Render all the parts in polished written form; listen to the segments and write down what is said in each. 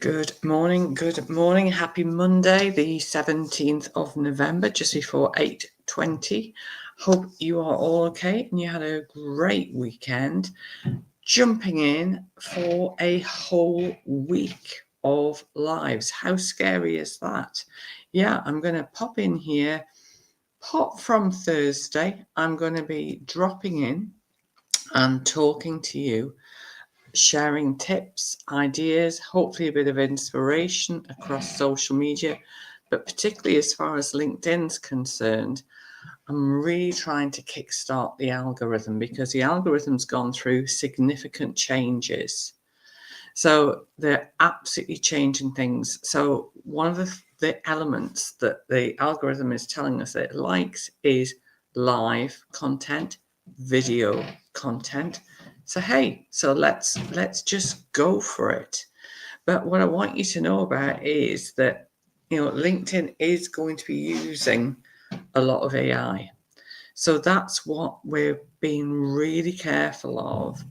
Good morning. Happy Monday, the 17th of November, just before 8:20. Hope you are all okay and you had a great weekend. Jumping in for a whole week of lives. How scary is that? Yeah, I'm going to pop in here. Pop from Thursday. I'm going to be dropping in and talking to you, sharing tips, ideas, hopefully a bit of inspiration across social media, but particularly as far as LinkedIn's concerned, I'm really trying to kickstart the algorithm because the algorithm's gone through significant changes. So they're absolutely changing things. So one of the elements that the algorithm is telling us that it likes is live content, video content. So hey, so let's just go for it. But what I want you to know about is that LinkedIn is going to be using a lot of AI. So that's what we're being really careful of,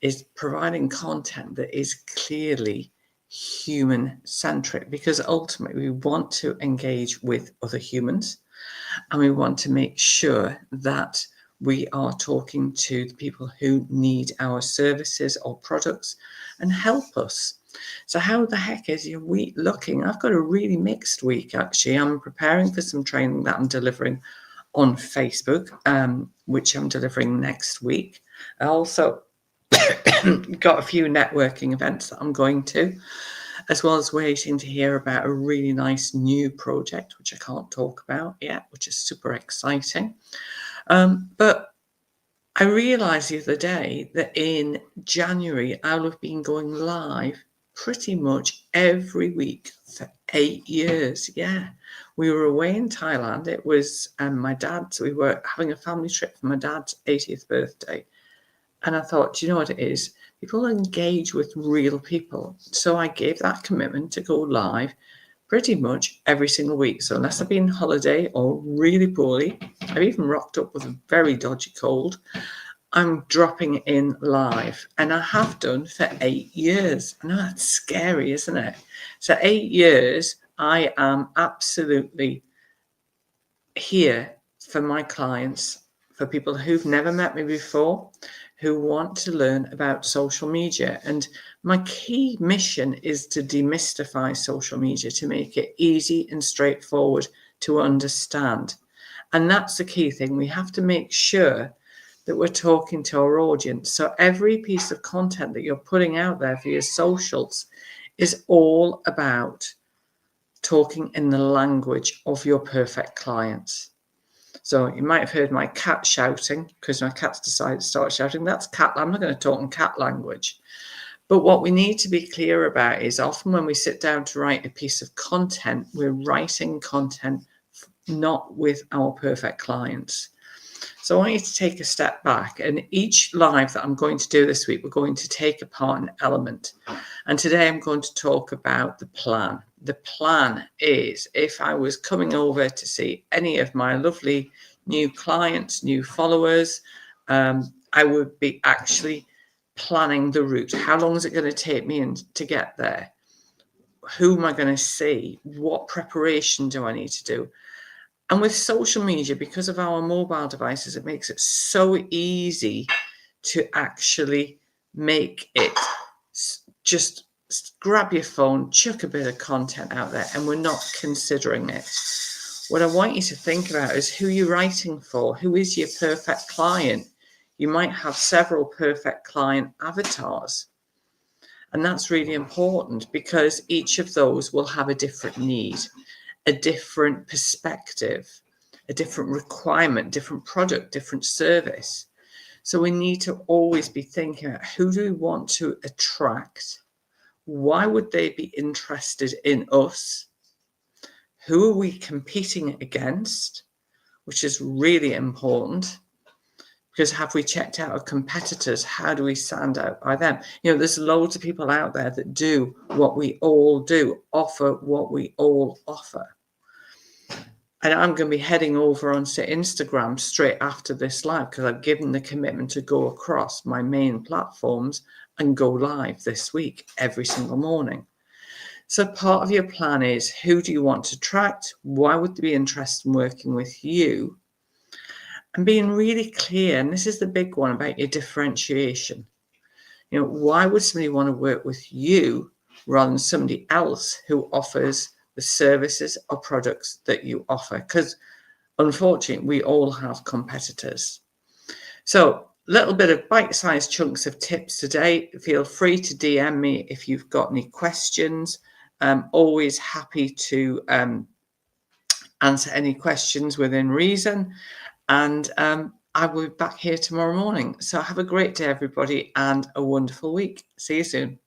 is providing content that is clearly human-centric, because ultimately we want to engage with other humans and we want to make sure that we are talking to the people who need our services or products and help us. So how the heck is your week looking? I've got a really mixed week, actually. I'm preparing for some training that I'm delivering on Facebook, which I'm delivering next week. I also got a few networking events that I'm going to, as well as waiting to hear about a really nice new project, which I can't talk about yet, which is super exciting. But I realized the other day that in January, I'll have been going live pretty much every week for 8 years. Yeah. We were away in Thailand. It was my dad's. We were having a family trip for my dad's 80th birthday. And I thought, do you know what it is? People engage with real people. So I gave that commitment to go live pretty much every single week. So unless I've been on holiday or really poorly, I've even rocked up with a very dodgy cold, I'm dropping in live. And I have done for 8 years. I know that's scary, isn't it? So 8 years, I am absolutely here for my clients, for people who've never met me before, who want to learn about social media. And my key mission is to demystify social media, to make it easy and straightforward to understand. And that's the key thing. We have to make sure that we're talking to our audience. So every piece of content that you're putting out there for your socials is all about talking in the language of your perfect clients. So you might have heard my cat shouting because my cat's decided to start shouting. That's cat. I'm not going to talk in cat language. But what we need to be clear about is often when we sit down to write a piece of content, we're writing content not with our perfect clients. So I want you to take a step back, and each live that I'm going to do this week, we're going to take apart an element. And today I'm going to talk about the plan. The plan is, if I was coming over to see any of my lovely new clients, new followers, I would be actually planning the route. How long is it going to take me to get there? Who am I going to see? What preparation do I need to do? And with social media, because of our mobile devices, it makes it so easy to actually make it just grab your phone, chuck a bit of content out there, and we're not considering it. What I want you to think about is who you're writing for. Who is your perfect client? You might have several perfect client avatars. And that's really important because each of those will have a different need, a different perspective, a different requirement, different product, different service. So we need to always be thinking about who do we want to attract? Why would they be interested in us? Who are we competing against? Which is really important. Because have we checked out our competitors? How do we stand out by them? There's loads of people out there that do what we all do, offer what we all offer. And I'm going to be heading over onto Instagram straight after this live because I've given the commitment to go across my main platforms and go live this week every single morning. So part of your plan is, who do you want to attract? Why would they be interested in working with you? And being really clear, and this is the big one about your differentiation. Why would somebody want to work with you rather than somebody else who offers the services or products that you offer? Because unfortunately, we all have competitors. So, little bit of bite-sized chunks of tips today. Feel free to DM me if you've got any questions. I'm always happy to answer any questions within reason. And I will be back here tomorrow morning. So have a great day, everybody, and a wonderful week. See you soon.